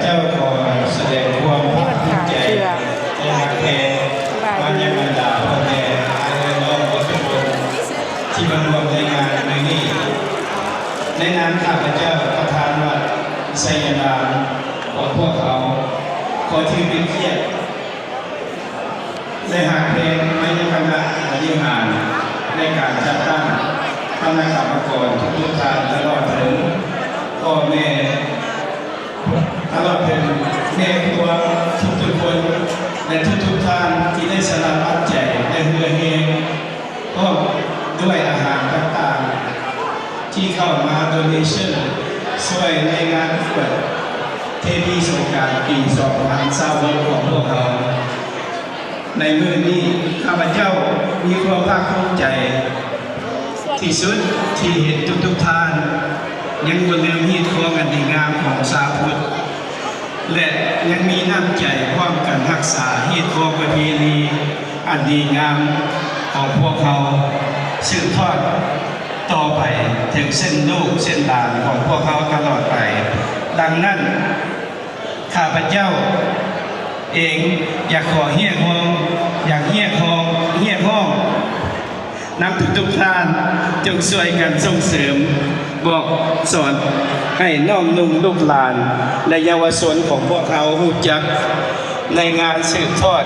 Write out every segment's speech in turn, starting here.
เจ้าขอแสดงความภาคภูมิใจในหักแพงมายังบรรดาพ่อแม่และน้องทุกคนที่มารวมในงานในนี้ในนามข้าพเจ้าประธานวัดไซยดามของพวกเขาขอที่เป็นเกียรติในหักแพงไม่ยังคณะบริหารในการจัดตั้งคณะกรรมการทุกท่านตลอดถึงพ่อแม่ตลอดถึงแม่ครัวทุกคนและทุกท่านที่ได้สละปัจจัยและเงินเองก็ด้วยอาหารต่างๆที่เข้ามาโดเนชั่นช่วยในงานเปิดเทพีสงกรานต์ปี2026ของพวกเราในมื้อนี้ข้าพเจ้ามีความภาคภูมิใจที่สุดที่เห็นทุกท่านยังบนเรื่องฮีตคองอันดีงามของชาวพุทธและยังมีน้ำใจความกันรักษาฮีตคองประเพณีอันดีงามของพวกเขาสืบทอดต่อไปถึงเส้นลูกเส้นหลานของพวกเขาตลอดไปดังนั้นข้าพเจ้าเองอยากขอเฮียห้องอยากเฮียห้องนับทุกท่านจงช่วยกันส่งเสริมบอกสอนให้น้อมนุ่มลูกหลานและเยาวชนของพวกเขารู้จักในงานสืบทอด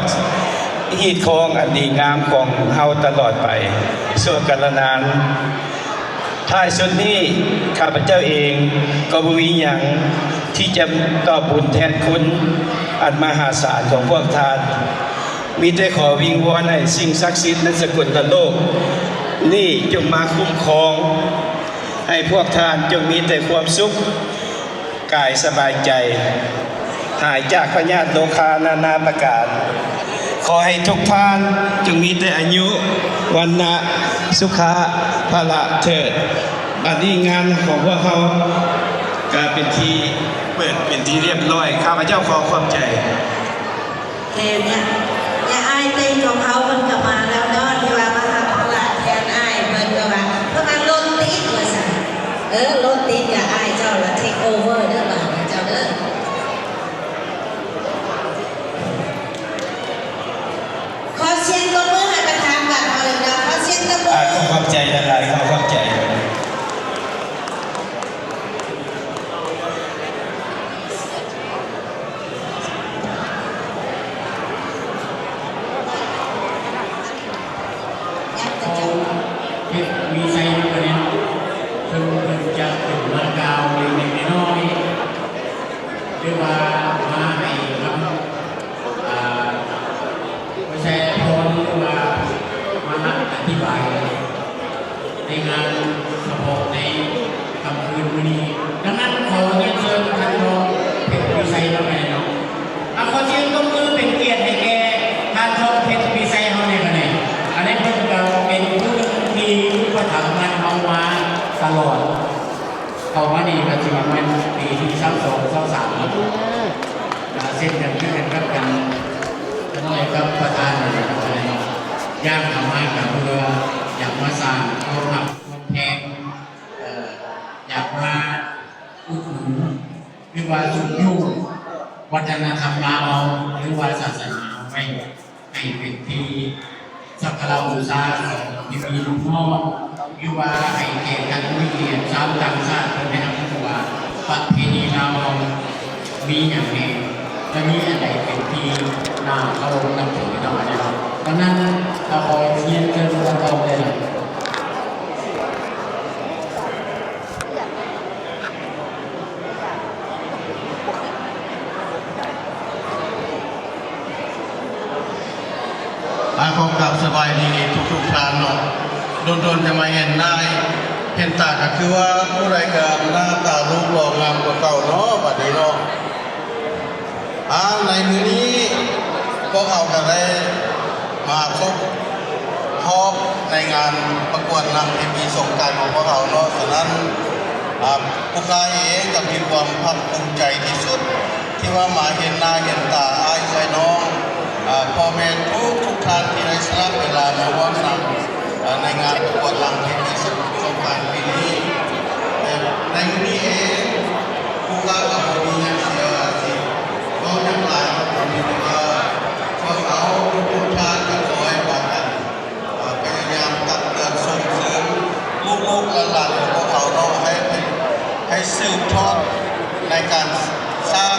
ฮีตคองอันดีงามของเฮาตลอดไปส่วนกันละนานท้ายสุดนี้ข้าพเจ้าเองก็บ่มีหยังที่จะตอบบุญแทนคุณอันมหาศาลของพวกท่านมีแต่ขอวิงวอนให้สิ่งศักดิ์สิทธิ์ในสกุลโลกนี่จงมาคุ้มครองให้พวกท่านจงมีแต่ความสุขกายสบายใจหายจากพยาธิโรคานาประการขอให้ทุกท่านจงมีแต่อายุวันนะสุขะพละเถิดบัดนี้งานของพวกเขาก็เป็นที่เปิดเป็นที่เรียบร้อยข้าพเจ้าขอความใจแทนเนี่ยไอ้เต้นของเขามันกลับมาแล้วเนาะที่ว่ามาหาพละแทนไอ้มันก็ว่าเพราะมันรถติดว่าสั่นรถติดอย่าไอ้เจ้าละเทคโอเวอร์เด้อบ่าวเจ้าเด้อขอเสียงตบมือให้ประธานบัตรมาเลยนะขอเสียงตบมือขอความใจหลายๆขอความใจมีไซน์ประเด็นคือจะถึงมากาวในน้อยหรือว่ามาให้ครับไม่ใช่พรหรือว่ามาอธิบายในงานเฉพาะในค่ำคืนวันนี้ดังนั้นขอเรียนเชิญท่านรองเพชรวิไซมาแม่เนาะขอเชิญตบมือเป็นเกียรติให้แก่ท่านรองเพชรวิไซเขาในวันนี้อันนี้เพิ่งเราเป็นผู้ที่ประทับมันเอามาตลอดเขาว่าดีปัจจุบันเป็นปีที่22-23แล้วเส้นกันขึ้นกันครับกันน้อยกับประธานอะไรย่างทำให้กับเรืออยากมาสร้างเอาหักคนแทงอยากมาอุดหนุนหรือว่าสุดยุ่งวัฒนธรรมลาวหรือว่าศาสนาไม่ให้เป็นที่สักการะบูชาของที่มีลูกน้องหรือว่าให้เกียรติกันไม่เกียรติชาวต่างชาติเป็นในทางที่ว่าประเพณีลาวมีอย่างนี้และมีอะไรเป็นที่น่าเคารพนับถือหน่อยนะครับเพราะนั้นเราขอเรียนเชิญเราเลยขอกลับสบายดีทุกท่านเนาะโดนจะมาเห็นหน้าเห็นตาก็คือว่าผู้ใดก็หน้าตารูปหล่องามกว่าเก่าเนาะบัดนี้เนาะในมื้อนี้พวกเราก็ได้มาพบพบในงานประกวดนางเทพีสงกรานต์ของพวกเราเนาะฉะนั้นพวกเราเองก็มีความภาคภูมิใจที่สุดที่ว่ามาเห็นหน้าเห็นตาอ้ายใจน้องพ่อแม่ทุกท่านที่ได้สละเวลามาร่วมในงานประกวดนางเทพีสงกรานต์ปีนี้ในวันนี้เองพวกเราก็มีอย่างเสีย เขาอย่างไรเรามีแต่ว่าพวกเขาทุกท่านก็ขอให้บางกันพยายามตักเตือนส่งเสริมลูกๆหลานๆของพวกเขาเนาะให้สืบทอดในการสร้าง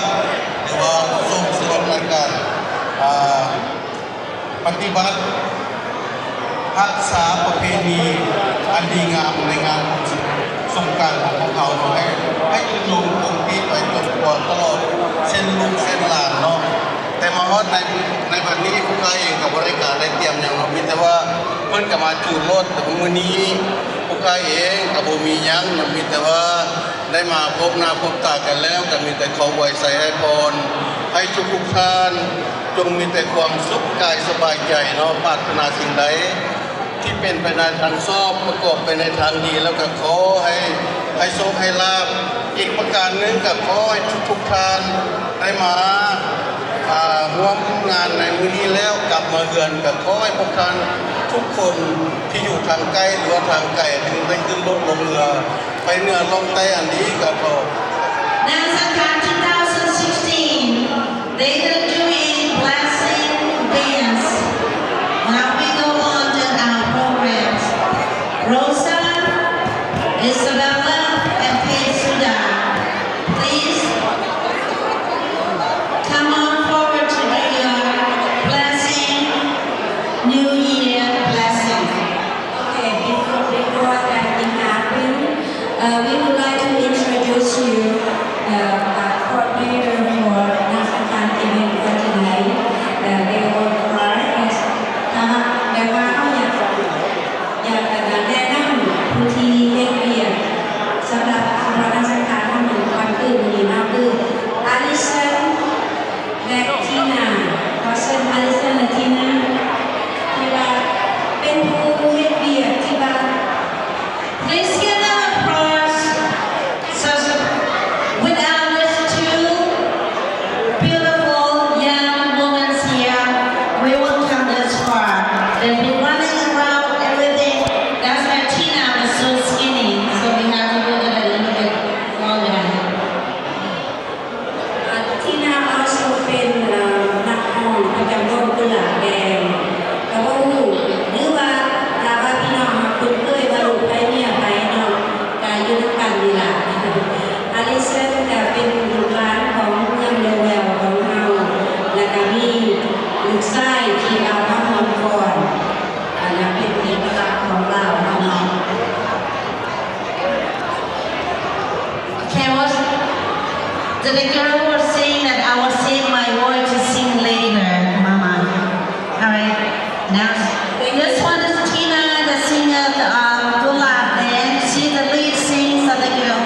หรือว่าส่งเสริมในการปฏิบัติรักษาประเพณีอันดีงามในงานสงกรานต์ของพวกเขาให้ลงคงที่ไปจนกว่าตลอดเส้นลูกเส้นหลานเนาะแต่มาฮอดในวันนี้พวกเขาเองกับบริการได้เตรียมอย่างเรามีแต่ว่าเพิ่นกับมาจูดรถแต่มื้อนี้พวกเขาเองกับบ่มีหยังมีแต่ว่าได้มาพบหน้าพบตากันแล้วก็มีแต่ขอไว้ใส่ให้พรให้ทุกท่านจงมีแต่ความสุขกายสบายใจเนาะปรารถนาสิ่งใดที่เป็นไปในทางชอบประกอบไปในทางดีแล้วก็ขอให้โชคให้ลาภอีกประการหนึ่งก็ขอให้ทุกท่านได้มาร่วมงานในมื้อนี้แล้วกลับมาเยือนก็ขอให้พวกท่านทุกคนที่อยู่ทางใกล้หรือว่าทางไกลถึงได้ขึ้นรถลงเรือไปเหนือลงใต้อันนี้ก็ขอ Now Sangha 2016, they are doing blessing dance. Now we go on to our programs. Rosa, Isabella, and Pesuda, please come on forward to do your blessing, New Year blessing. Okay, before that thing happen, we would like to introduce you our coordinator for National event for tonight. They will cry as แต่ว่าเขาอยากแนะนำผู้ที่เล่นเบียร์สำหรับพระราชทานท่านหนึ่งวันคืนดีมากคืออลิสันและทีน่าขอเชิญอลิสันและทีน่าที่ว่าเป็นผู้เล่นเบียร์ที่บ้าน Please give them applause. So, without these two beautiful young women here, we won't come this far. They've been running around everything. That's why Tina was so skinny. So we have to do it a little bit longer. ที่น่า also เป็นนักร้องประจำวงกุหลาบแดงแล้วก็ลูกหรือว่าถ้าว่าพี่น้องมาคุ้นเคยว่าลูกไปเนี่ยไปเนาะกายยุทธกันดีล่ะอลิสันก็เป็นลูกหลานของเมืองเลเวลของเฮาแล้วก็มีลูกชายที่เอามาหอมก่อนอันนั้นเป็นเอกลักษณ์ของเราเนาะ Okay, did the girl who was saying that I will save my word to sing later, Mama? All right. Now, this one is Tina, the singer of the Gulab Band. She's the lead singer of the group.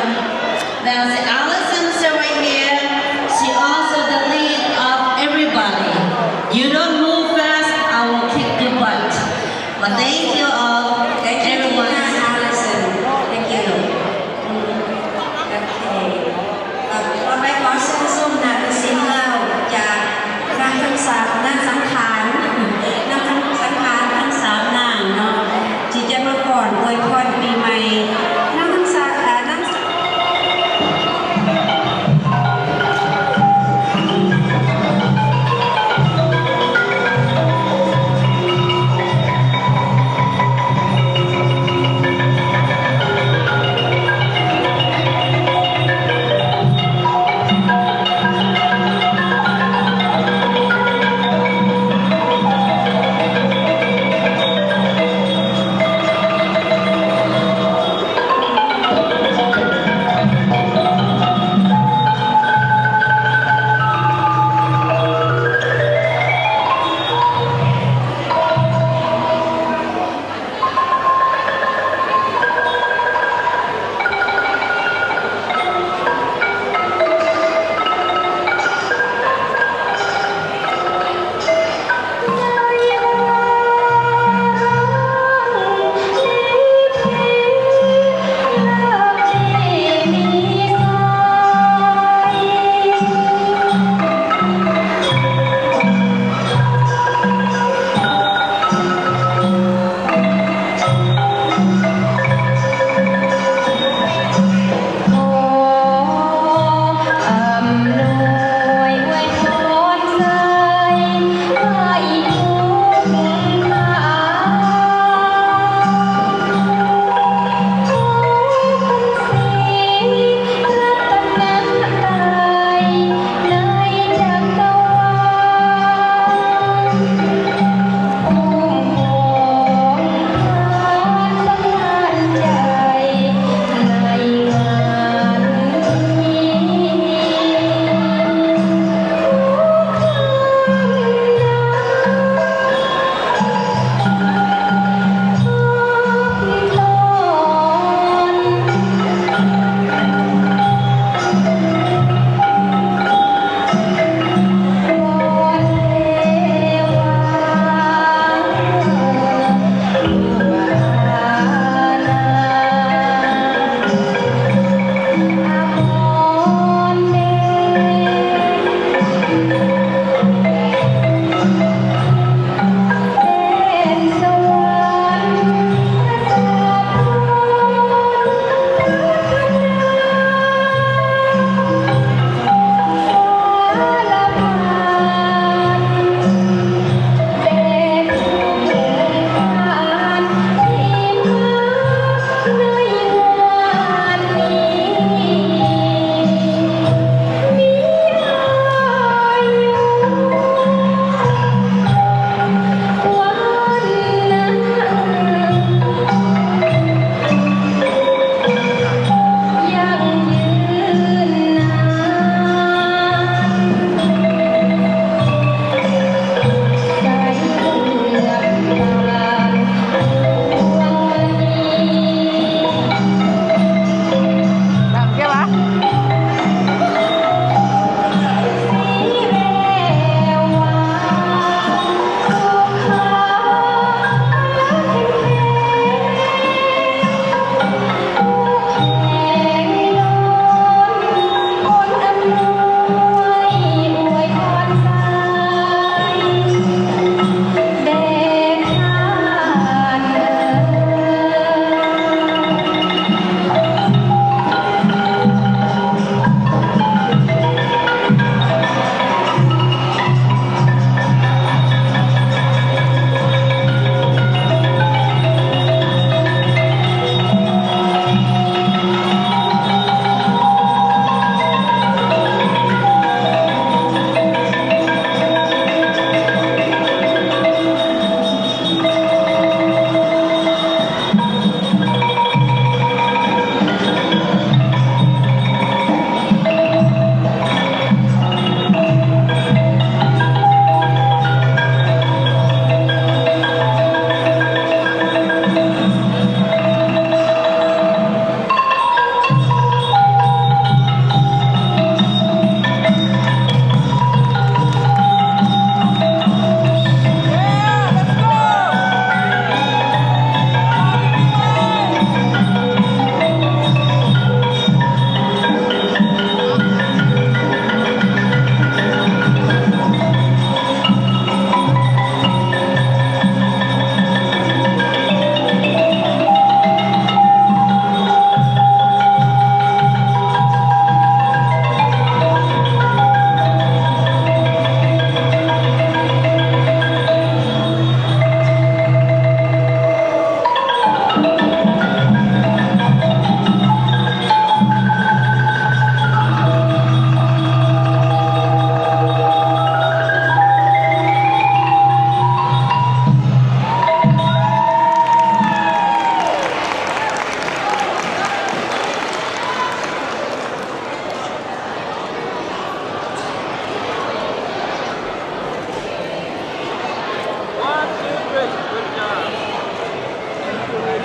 Now, the Allison's right here. She also the lead of everybody. You don't move fast, I will kick your butt. But thank you all, Thank you, everyone. Tina Allison. Thank you. Okay. ต่อไปขอเชิญส้มนาฏศิลป์เราจากนางทั้งสามนางสังขารนางทั้งสังขารทั้งสามนางเนาะที่จะมาก่อนอวยพรปีใหม่นางทั้งสามนาง Now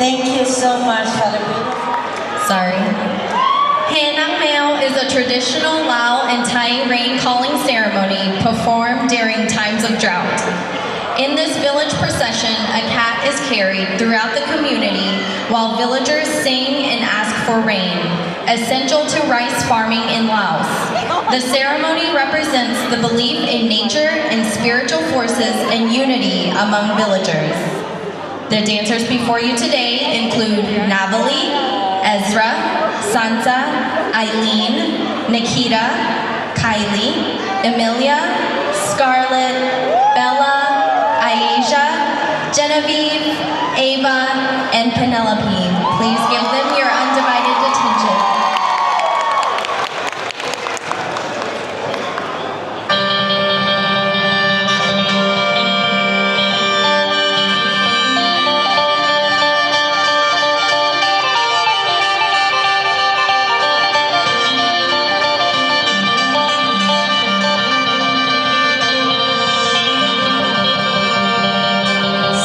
Thank you so much for the beautiful. Sorry. Hanang Meo is a traditional Lao and Thai rain calling ceremony performed during times of drought. In this village procession, a cat is carried throughout the community while villagers sing and ask for rain, essential to rice farming in Laos. The ceremony represents the belief in nature and spiritual forces and unity among villagers. The dancers before you today include Navali, Ezra, Sansa, Eileen, Nikita, Kylie, Emilia, Scarlett, Bella, Aisha, Genevieve, Ava, and Penelope. Please give them your undivided attention.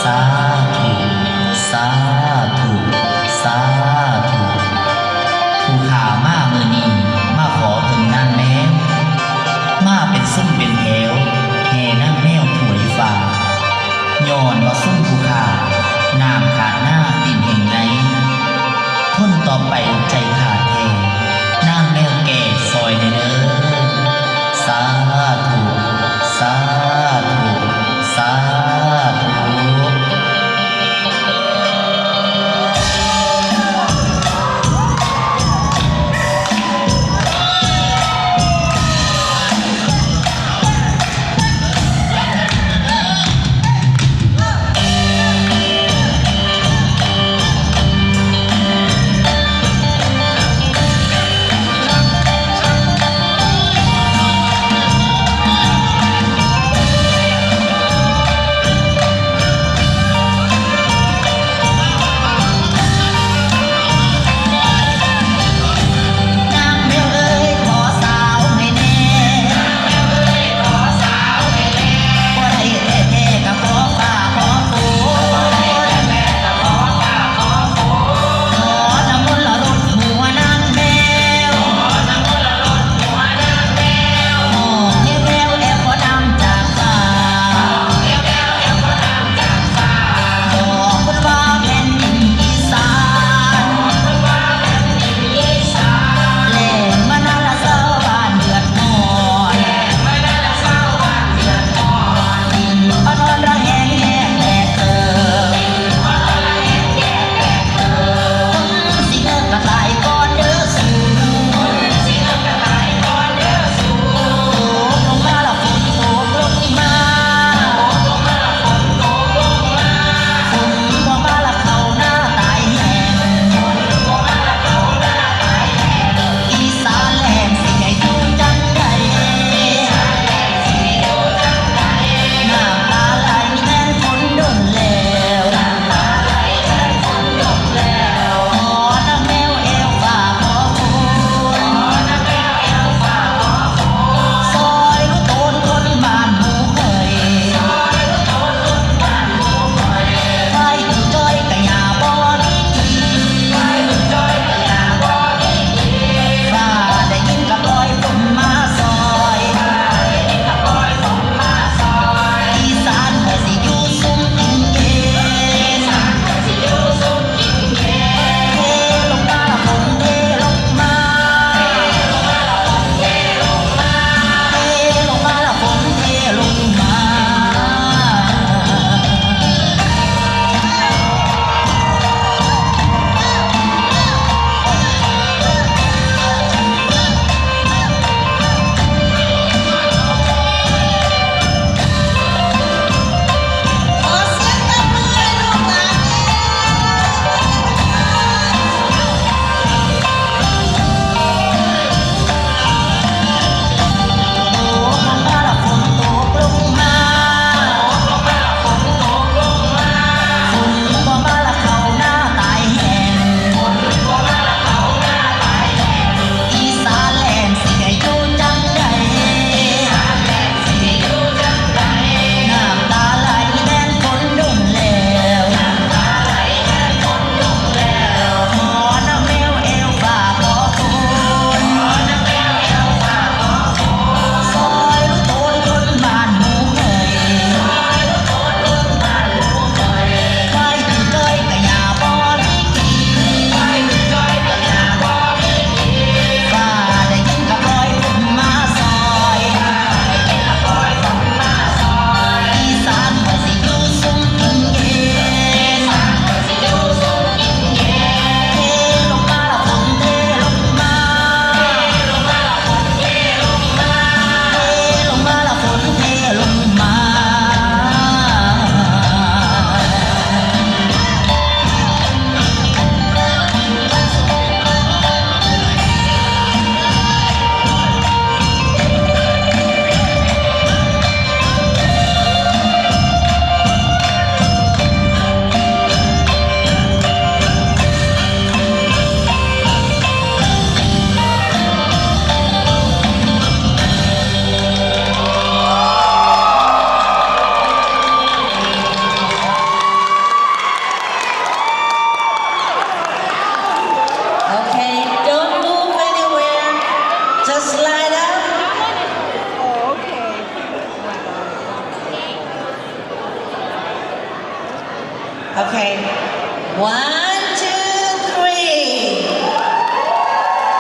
Satu, satu, satu. Okay. 1, 2, 3.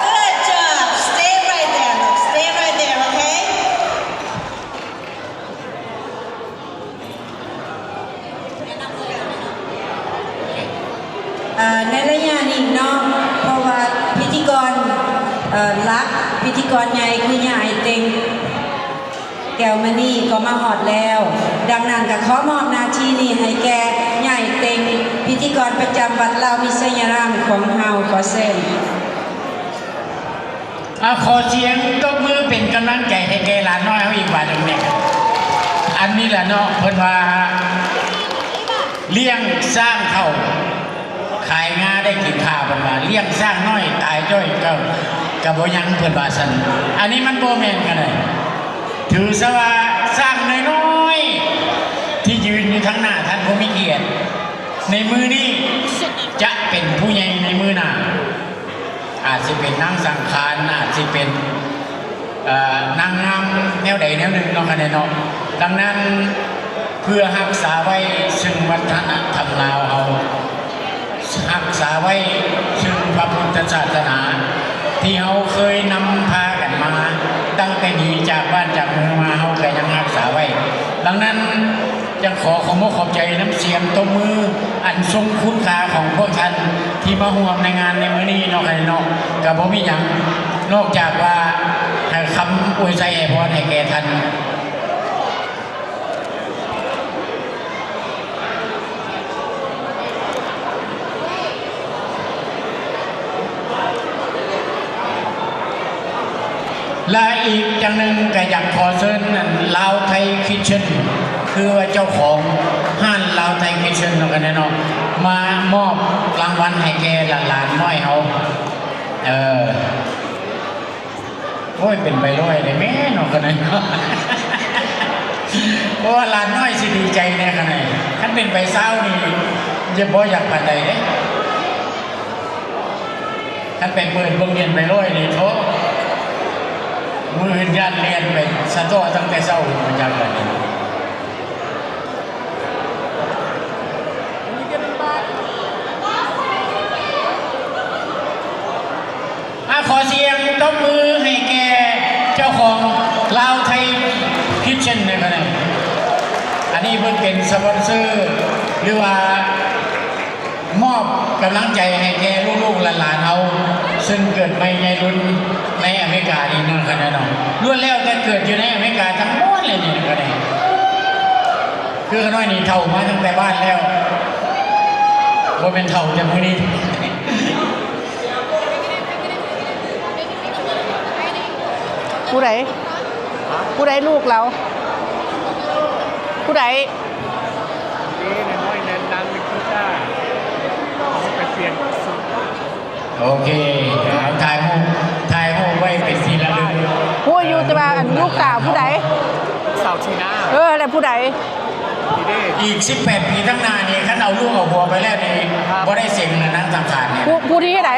Good job. Stay right there, look. Stay right there, okay? ในระยะนี้เนาะเพราะว่าพิธีกรรักพิธีกรใหญ่คือยายเต็งแก้วมณีก็มาหอดแล้ว ดังนั้นก็ขอมอบหน้าที่นี้ให้แกยายเต็งพิธีกรประจำวัดลาวมิสยารามของเฮาขอเส้น ขอเสียงตบมือเป็นกำลังใจให้แกหลานน้อยเขาอีกว่าหนึ่งเนี่ยอันนี้แหละเนาะเพิ่นว่าเลี้ยงสร้างเข้าขายงาได้กินข้าวเพิ่นว่าเลี้ยงสร้างน้อยตายจ้อยก็บ่ยังเพิ่นว่าซั่นอันนี้มันบ่แม่นกันเลยถือซะว่าสร้างน้อยๆที่ยืนอยู่ทั้งหน้าท่านผู้มีเกียรติในมือนี้จะเป็นผู้ใหญ่ในมือหน้าอาจจะเป็นนางสังขารอาจจะเป็นนางงามแนวใดแนวหนึ่งเนาะคะแนนเนาะดังนั้นเพื่อรักษาไว้ซึ่งวัฒนธรรมลาวเอารักษาไว้ซึ่งพระพุทธศาสนาที่เขาเคยนำพากันมาตั้งแต่หนีจากบ้านจากเมืองมาเขาก็ยังรักษาไว้ดังนั้นยังขอบคุณขอบใจน้ำเสียงตบมืออันทรงคุณค่าของพวกท่านที่มาร่วมในงานในมื้อนี้เนาะครับเนาะกับบ่มีหยังนอกจากว่าให้คำอวยใจให้พรให้แก่ท่านและอีกอย่างหนึ่งก็อยากขอเชิญลาวไทยคิทเช่นคือว่าเจ้าของห้านลาวไทยคิทเช่นเนาะกันเนาะมามอบรางวัลให้แกหลานน้อยเขาโอ้ยเป็นใบร้อยเลยแม่เนาะกันเนาะเพราะว่าหลานน้อยสิดีใจแน่กันเลยท่านเป็นใบเศร้านี่จะบ่อยากปานใดเด้ท่านเป็นเปิดเบิ่งเงินใบร้อยนี่โถมือยันเรียนไปสะท้อตั้งแต่เช้ามาจากไหนขอเสียงตบมือให้แกเจ้าของลาวไทยคิทเช่นนะครับอันนี้เพิ่งเป็นสปอนเซอร์หรือว่ามอบกำลังใจให้แกลูกๆหลานๆเอาซึ่งเกิดไม่ในรุ่นในอเมริกานี่นั่นขนาดนั้นล้วนแล้วแต่เกิดอยู่ในอเมริกาทั้งหมดเลยนี่ก็ได้คือขน้อยนี่เท่ามาตั้งแต่บ้านแล้วว่าเป็นเท่าจากมือนี้ผู้ใดลูกเราผู้ใดน้อยนั้นดังเป็นกีตาร์ไปเปลี่ยนสุด โอเคถ่ายรูปไว้เป็นที่ระลึก ผู้อายุจะมาลูกสาวผู้ใด เสาทีน่า อะไรผู้ใด ดีเด้ อีก18 ปีข้างหน้านี่ขันเอาลูกเอาหัวไปแล้วนี่บ่ได้เสียงนะนั่งสังขารเนี่ย ผู้ที่ไหน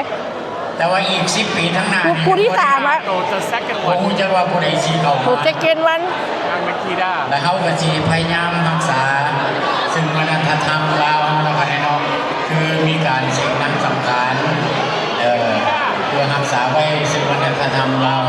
แต่ว่าอีก10 ปีข้างหน้า ผู้ที่สามอะ โตจะแซกกัน ผมจะว่าผู้ใดสีเขา ผู้เจเกนวัน ดังเป็นกีตาร์ และเขาก็จีพยายามรักษาซึ่งวัฒนธรรมลาวนะครับแน่นอนคือมีการเสียงนั่งสังขารเพื่อรักษาไว้ซึ่งวัฒนธรรมลาว